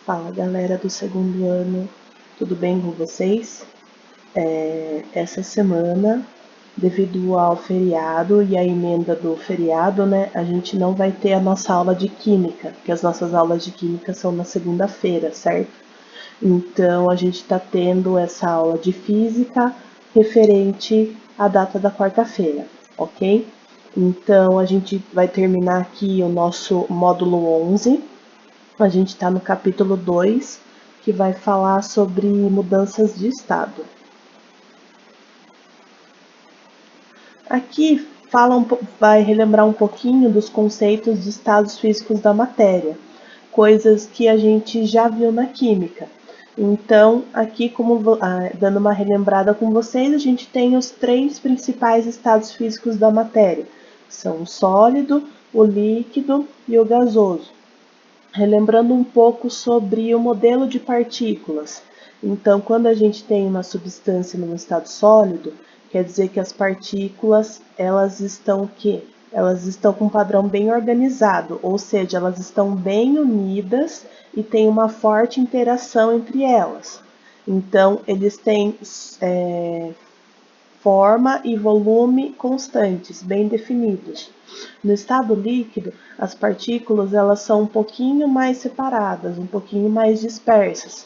Fala galera do segundo ano, tudo bem com vocês? Essa semana, devido ao feriado e à emenda do feriado, né, a gente não vai ter a nossa aula de química, porque as nossas aulas de química são na segunda-feira, certo? Então a gente está tendo essa aula de física referente à data da quarta-feira, ok? Então a gente vai terminar aqui o nosso módulo 11. A gente está no capítulo 2, que vai falar sobre mudanças de estado. Aqui vai relembrar um pouquinho dos conceitos de estados físicos da matéria, coisas que a gente já viu na química. Então, aqui, dando uma relembrada com vocês, a gente tem os 3 principais estados físicos da matéria, que são o sólido, o líquido e o gasoso. Relembrando um pouco sobre o modelo de partículas. Então, quando a gente tem uma substância no estado sólido, quer dizer que as partículas, elas estão com um padrão bem organizado, ou seja, elas estão bem unidas e tem uma forte interação entre elas. Então, eles têm forma e volume constantes, bem definidos. No estado líquido, as partículas elas são um pouquinho mais separadas, um pouquinho mais dispersas.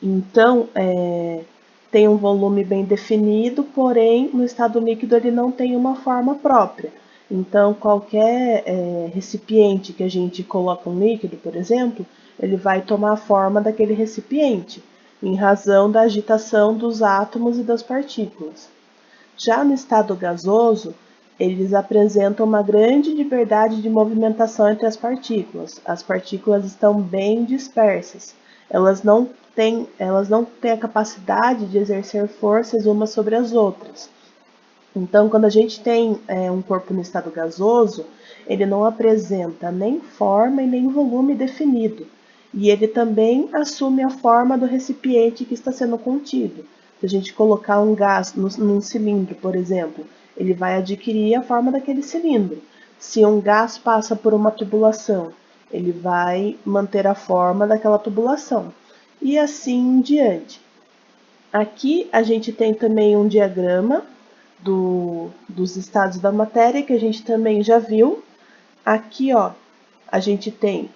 Então, tem um volume bem definido, porém, no estado líquido ele não tem uma forma própria. Então, qualquer recipiente que a gente coloca um líquido, por exemplo, ele vai tomar a forma daquele recipiente, em razão da agitação dos átomos e das partículas. Já no estado gasoso, eles apresentam uma grande liberdade de movimentação entre as partículas. As partículas estão bem dispersas. Elas não têm a capacidade de exercer forças umas sobre as outras. Então, quando a gente tem um corpo no estado gasoso, ele não apresenta nem forma e nem volume definido. E ele também assume a forma do recipiente que está sendo contido. Se a gente colocar um gás num cilindro, por exemplo, ele vai adquirir a forma daquele cilindro. Se um gás passa por uma tubulação, ele vai manter a forma daquela tubulação. E assim em diante. Aqui a gente tem também um diagrama dos estados da matéria, que a gente também já viu. Aqui, ó, a gente tem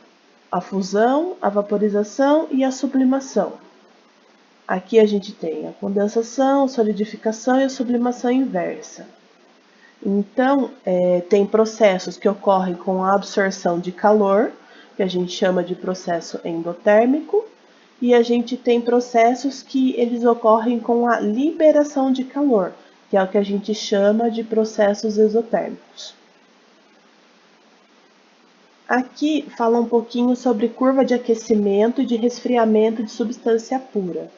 a fusão, a vaporização e a sublimação. Aqui a gente tem a condensação, a solidificação e a sublimação inversa. Então, tem processos que ocorrem com a absorção de calor, que a gente chama de processo endotérmico, e a gente tem processos que eles ocorrem com a liberação de calor, que é o que a gente chama de processos exotérmicos. Aqui fala um pouquinho sobre curva de aquecimento e de resfriamento de substância pura,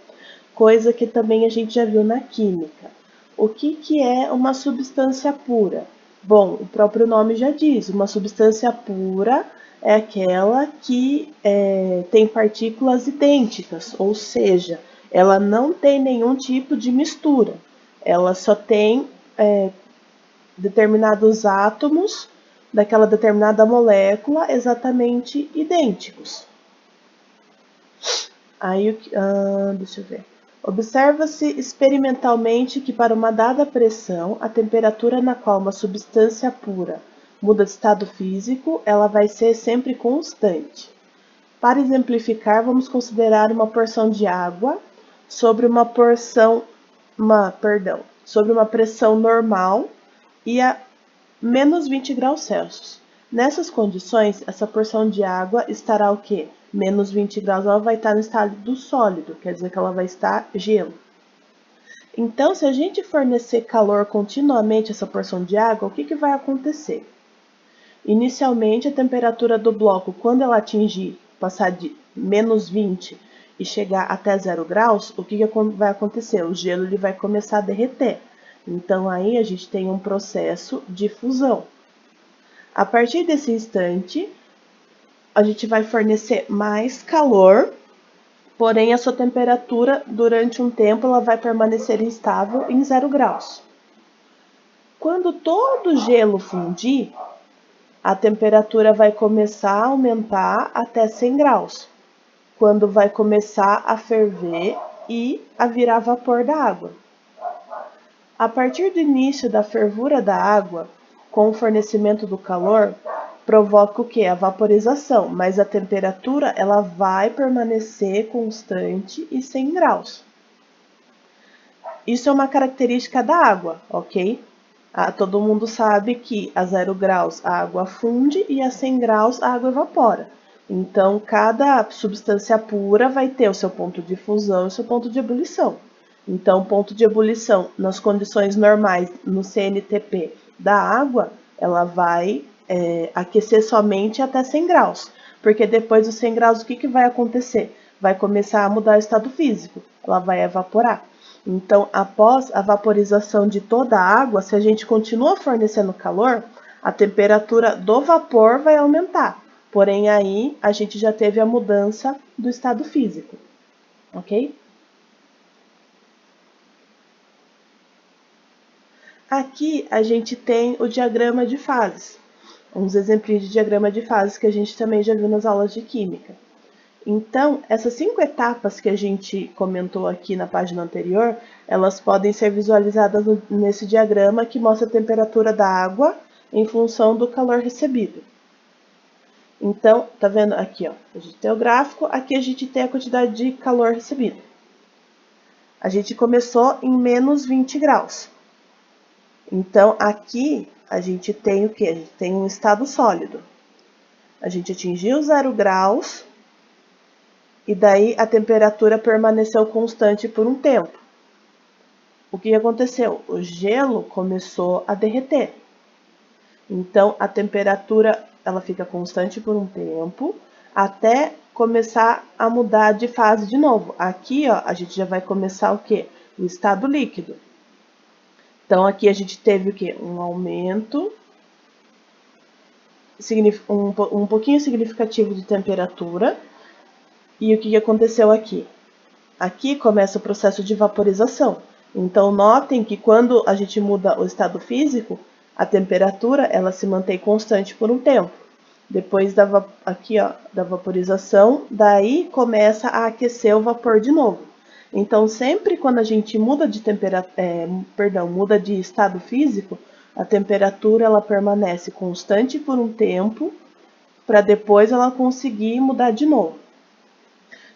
coisa que também a gente já viu na química. O que é uma substância pura? Bom, o próprio nome já diz, uma substância pura é aquela que tem partículas idênticas, ou seja, ela não tem nenhum tipo de mistura, ela só tem determinados átomos daquela determinada molécula exatamente idênticos. Aí, deixa eu ver. Observa-se experimentalmente que para uma dada pressão, a temperatura na qual uma substância pura muda de estado físico, ela vai ser sempre constante. Para exemplificar, vamos considerar uma porção de água sobre uma pressão normal e a menos 20 graus Celsius. Nessas condições, essa porção de água estará o quê? Menos 20 graus, ela vai estar no estado do sólido, quer dizer que ela vai estar gelo. Então, se a gente fornecer calor continuamente a essa porção de água, o que vai acontecer? Inicialmente, a temperatura do bloco, quando ela passar de menos 20 e chegar até 0 graus, o que vai acontecer? O gelo ele vai começar a derreter. Então, aí a gente tem um processo de fusão. A partir desse instante, a gente vai fornecer mais calor, porém a sua temperatura durante um tempo ela vai permanecer estável em 0 graus. Quando todo o gelo fundir, a temperatura vai começar a aumentar até 100 graus. quando vai começar a ferver e a virar vapor da água. A partir do início da fervura da água, com o fornecimento do calor, provoca o que? A vaporização, mas a temperatura ela vai permanecer constante e 100 graus. Isso é uma característica da água, ok? Todo mundo sabe que a 0 graus a água funde e a 100 graus a água evapora. Então, cada substância pura vai ter o seu ponto de fusão e o seu ponto de ebulição. Então, o ponto de ebulição nas condições normais no CNTP da água, ela vai aquecer somente até 100 graus. Porque depois dos 100 graus, o que vai acontecer? Vai começar a mudar o estado físico, ela vai evaporar. Então, após a vaporização de toda a água, se a gente continua fornecendo calor, a temperatura do vapor vai aumentar. Porém, aí a gente já teve a mudança do estado físico, ok? Aqui a gente tem o diagrama de fases, uns exemplos de diagrama de fases que a gente também já viu nas aulas de química. Então, essas 5 etapas que a gente comentou aqui na página anterior, elas podem ser visualizadas nesse diagrama que mostra a temperatura da água em função do calor recebido. Então, tá vendo aqui, ó, a gente tem o gráfico, aqui a gente tem a quantidade de calor recebido. A gente começou em menos 20 graus. Então, aqui a gente tem o quê? A gente tem um estado sólido. A gente atingiu 0 graus e daí a temperatura permaneceu constante por um tempo. O que aconteceu? O gelo começou a derreter. Então, a temperatura ela fica constante por um tempo, até começar a mudar de fase de novo. Aqui, ó, a gente já vai começar o quê? O estado líquido. Então, aqui a gente teve o quê? Um aumento, um pouquinho significativo de temperatura. E o que aconteceu aqui? Aqui começa o processo de vaporização. Então, notem que quando a gente muda o estado físico, a temperatura ela se mantém constante por um tempo. Depois aqui, ó, da vaporização, daí começa a aquecer o vapor de novo. Então, sempre quando a gente muda de muda de estado físico, a temperatura ela permanece constante por um tempo, para depois ela conseguir mudar de novo.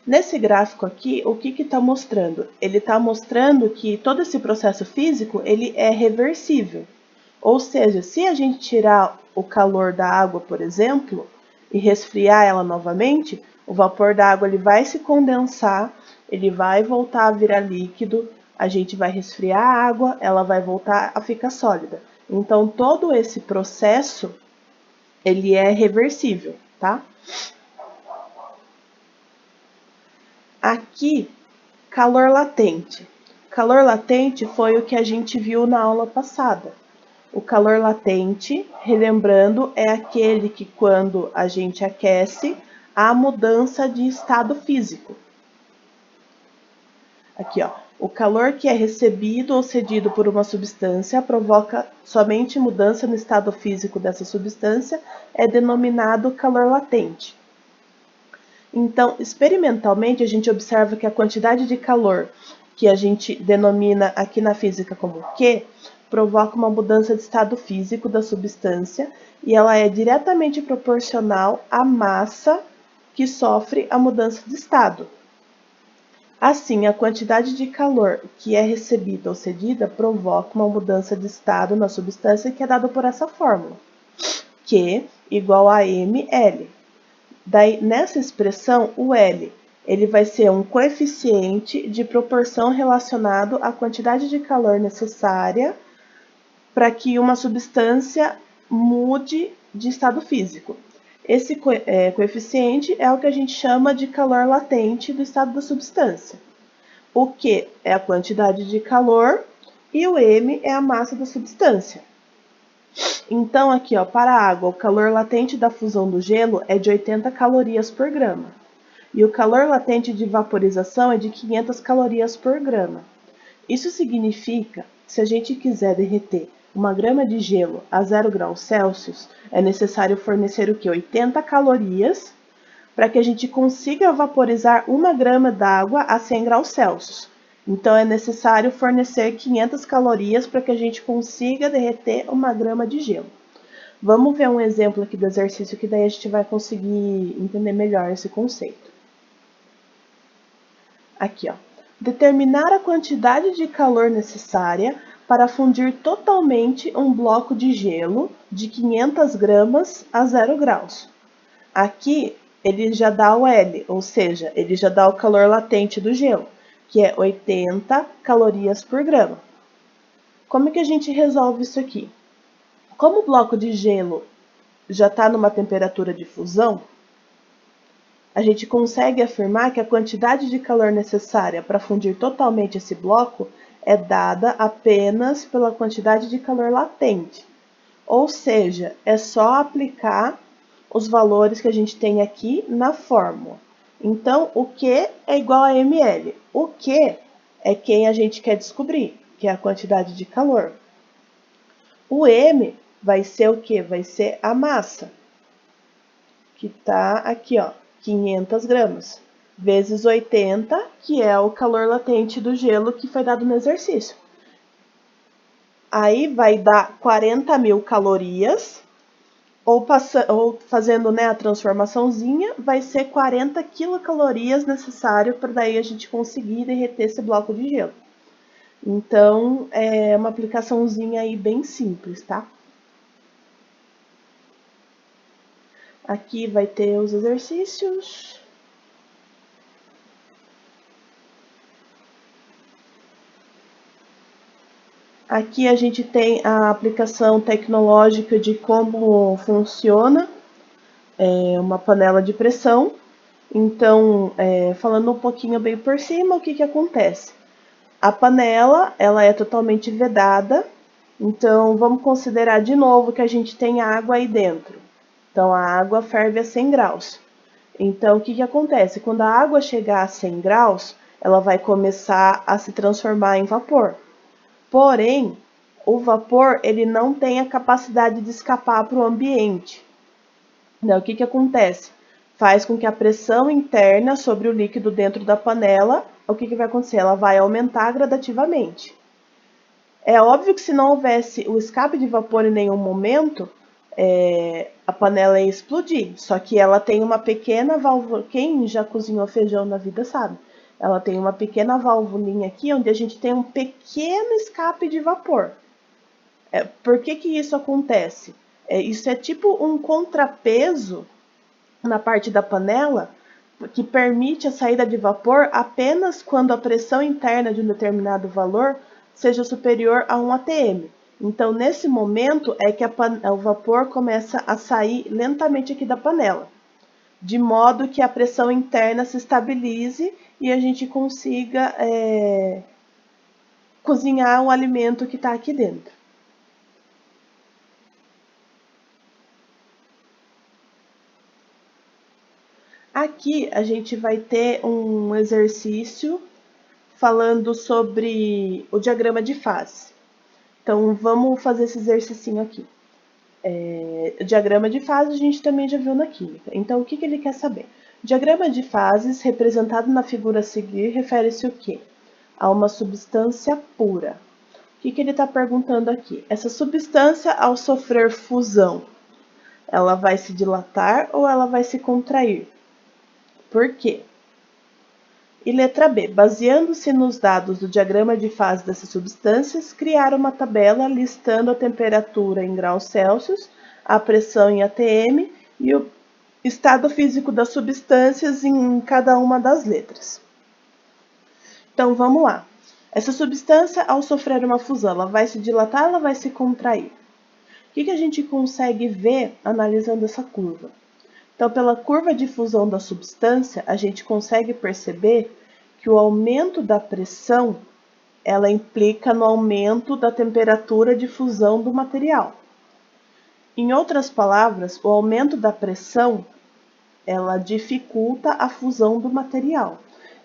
Nesse gráfico aqui, o que está mostrando? Ele está mostrando que todo esse processo físico ele é reversível. Ou seja, se a gente tirar o calor da água, por exemplo, e resfriar ela novamente, o vapor da água ele vai se condensar, ele vai voltar a virar líquido, a gente vai resfriar a água, ela vai voltar a ficar sólida. Então, todo esse processo, ele é reversível, tá? Aqui, calor latente. Calor latente foi o que a gente viu na aula passada. O calor latente, relembrando, é aquele que quando a gente aquece, há mudança de estado físico. Aqui, ó, o calor que é recebido ou cedido por uma substância provoca somente mudança no estado físico dessa substância, é denominado calor latente. Então, experimentalmente, a gente observa que a quantidade de calor que a gente denomina aqui na física como Q, provoca uma mudança de estado físico da substância e ela é diretamente proporcional à massa que sofre a mudança de estado. Assim, a quantidade de calor que é recebida ou cedida provoca uma mudança de estado na substância que é dada por essa fórmula, Q igual a mL. Daí, nessa expressão, o L ele vai ser um coeficiente de proporção relacionado à quantidade de calor necessária para que uma substância mude de estado físico. Esse coeficiente é o que a gente chama de calor latente do estado da substância. O Q é a quantidade de calor e o M é a massa da substância. Então, aqui, ó, para a água, o calor latente da fusão do gelo é de 80 calorias por grama. E o calor latente de vaporização é de 500 calorias por grama. Isso significa que se a gente quiser derreter 1 grama de gelo a 0 graus Celsius, é necessário fornecer o que? 80 calorias para que a gente consiga vaporizar 1 grama d'água a 100 graus Celsius. Então, é necessário fornecer 500 calorias para que a gente consiga derreter 1 grama de gelo. Vamos ver um exemplo aqui do exercício que daí a gente vai conseguir entender melhor esse conceito. Aqui, ó. Determinar a quantidade de calor necessária para fundir totalmente um bloco de gelo de 500 gramas a 0 graus. Aqui, ele já dá o L, ou seja, ele já dá o calor latente do gelo, que é 80 calorias por grama. Como é que a gente resolve isso aqui? Como o bloco de gelo já está numa temperatura de fusão, a gente consegue afirmar que a quantidade de calor necessária para fundir totalmente esse bloco é dada apenas pela quantidade de calor latente. Ou seja, é só aplicar os valores que a gente tem aqui na fórmula. Então, o Q é igual a ml. O Q é quem a gente quer descobrir, que é a quantidade de calor. O M vai ser o quê? Vai ser a massa, que está aqui, ó, 500 gramas, vezes 80, que é o calor latente do gelo que foi dado no exercício. Aí vai dar 40.000 calorias, ou fazendo, né, a transformaçãozinha, vai ser 40 quilocalorias necessário para daí a gente conseguir derreter esse bloco de gelo. Então, é uma aplicaçãozinha aí bem simples, tá? Aqui vai ter os exercícios. Aqui a gente tem a aplicação tecnológica de como funciona uma panela de pressão. Então, falando um pouquinho bem por cima, o que que acontece? A panela, ela é totalmente vedada, então vamos considerar de novo que a gente tem água aí dentro. Então, a água ferve a 100 graus. Então, o que que acontece? Quando a água chegar a 100 graus, ela vai começar a se transformar em vapor. Porém, o vapor ele não tem a capacidade de escapar para o ambiente. Então, o que que acontece? Faz com que a pressão interna sobre o líquido dentro da panela, o que que vai acontecer? Ela vai aumentar gradativamente. É óbvio que se não houvesse o escape de vapor em nenhum momento, a panela ia explodir. Só que ela tem uma pequena válvula. Quem já cozinhou feijão na vida sabe. Ela tem uma pequena válvulinha aqui, onde a gente tem um pequeno escape de vapor. Por que que isso acontece? Isso é tipo um contrapeso na parte da panela, que permite a saída de vapor apenas quando a pressão interna de um determinado valor seja superior a 1 atm. Então, nesse momento, é que o vapor começa a sair lentamente aqui da panela, de modo que a pressão interna se estabilize e a gente consiga cozinhar o alimento que está aqui dentro. Aqui a gente vai ter um exercício falando sobre o diagrama de fases. Então, vamos fazer esse exercício aqui. O diagrama de fases a gente também já viu na química. Então, o que que ele quer saber? O diagrama de fases, representado na figura a seguir, refere-se o quê? A uma substância pura. O que que ele está perguntando aqui? Essa substância, ao sofrer fusão, ela vai se dilatar ou ela vai se contrair? Por quê? E letra B, baseando-se nos dados do diagrama de fase dessas substâncias, criar uma tabela listando a temperatura em graus Celsius, a pressão em atm e o estado físico das substâncias em cada uma das letras. Então, vamos lá. Essa substância, ao sofrer uma fusão, ela vai se dilatar ou ela vai se contrair? O que a gente consegue ver analisando essa curva? Então, pela curva de fusão da substância, a gente consegue perceber que o aumento da pressão, ela implica no aumento da temperatura de fusão do material. Em outras palavras, o aumento da pressão, ela dificulta a fusão do material.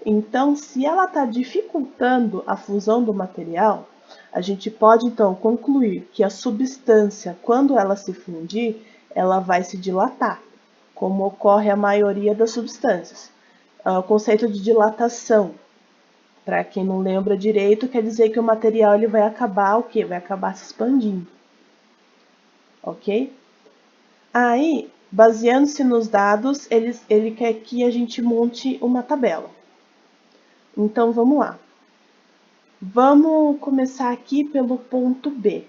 Então, se ela está dificultando a fusão do material, a gente pode, então, concluir que a substância, quando ela se fundir, ela vai se dilatar. como ocorre a maioria das substâncias. O conceito de dilatação, para quem não lembra direito, quer dizer que o material ele vai acabar o quê? Vai acabar se expandindo. Ok? Aí, baseando-se nos dados, ele quer que a gente monte uma tabela. Então, vamos lá. Vamos começar aqui pelo ponto B.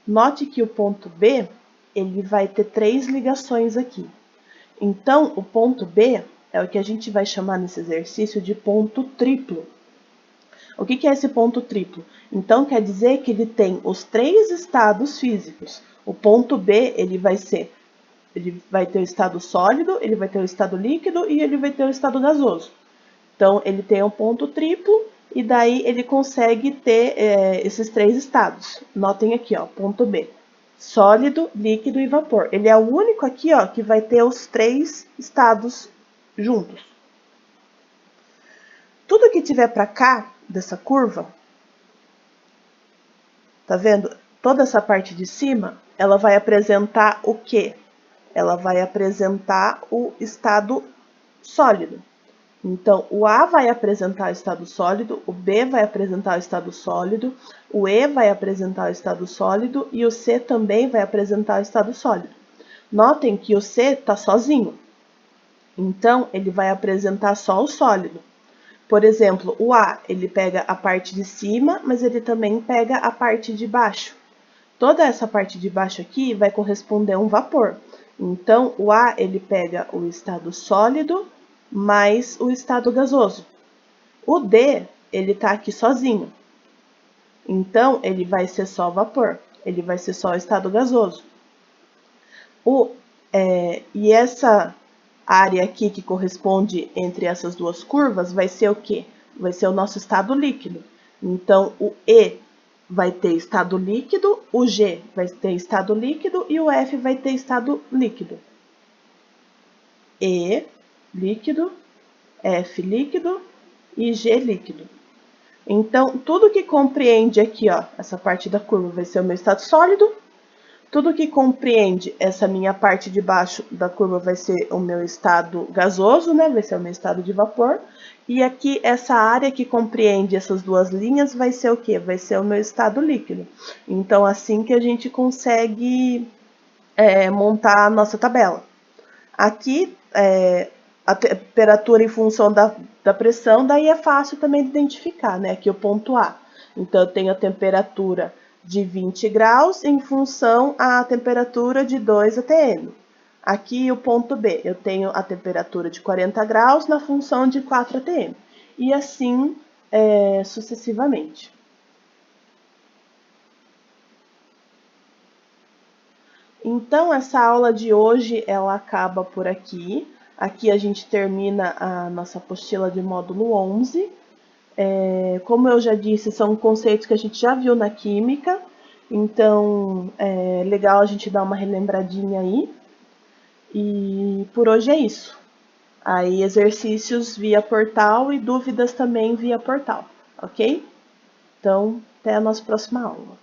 Note que o ponto B, ele vai ter 3 ligações aqui. Então, o ponto B é o que a gente vai chamar nesse exercício de ponto triplo. O que é esse ponto triplo? Então, quer dizer que ele tem os 3 estados físicos. O ponto B, ele vai ter o estado sólido, ele vai ter o estado líquido e ele vai ter o estado gasoso. Então, ele tem um ponto triplo e daí ele consegue ter esses 3 estados. Notem aqui, ó, ponto B. Sólido, líquido e vapor. Ele é o único aqui, ó, que vai ter os 3 estados juntos. Tudo que tiver para cá dessa curva, tá vendo? Toda essa parte de cima, ela vai apresentar o quê? Ela vai apresentar o estado sólido. Então, o A vai apresentar o estado sólido, o B vai apresentar o estado sólido, o E vai apresentar o estado sólido e o C também vai apresentar o estado sólido. Notem que o C está sozinho, então ele vai apresentar só o sólido. Por exemplo, o A, ele pega a parte de cima, mas ele também pega a parte de baixo. Toda essa parte de baixo aqui vai corresponder a um vapor. Então, o A, ele pega o estado sólido mais o estado gasoso. O D, ele tá aqui sozinho. Então, ele vai ser só vapor. Ele vai ser só o estado gasoso. E essa área aqui que corresponde entre essas duas curvas vai ser o quê? Vai ser o nosso estado líquido. Então, o E vai ter estado líquido, o G vai ter estado líquido e o F vai ter estado líquido. E, líquido, F, líquido e G, líquido. Então, tudo que compreende aqui, ó, essa parte da curva vai ser o meu estado sólido. Tudo que compreende essa minha parte de baixo da curva vai ser o meu estado gasoso, né? Vai ser o meu estado de vapor. E aqui, essa área que compreende essas duas linhas vai ser o quê? Vai ser o meu estado líquido. Então, assim que a gente consegue montar a nossa tabela. Aqui, a temperatura em função da pressão, daí é fácil também de identificar, né? Aqui o ponto A. Então, eu tenho a temperatura de 20 graus em função à temperatura de 2 atm. Aqui o ponto B, eu tenho a temperatura de 40 graus na função de 4 atm. E assim sucessivamente. Então, essa aula de hoje, ela acaba por aqui. Aqui a gente termina a nossa apostila de módulo 11. Como eu já disse, são conceitos que a gente já viu na química. Então, é legal a gente dar uma relembradinha aí. E por hoje é isso. Aí, exercícios via portal e dúvidas também via portal, ok? Então, até a nossa próxima aula.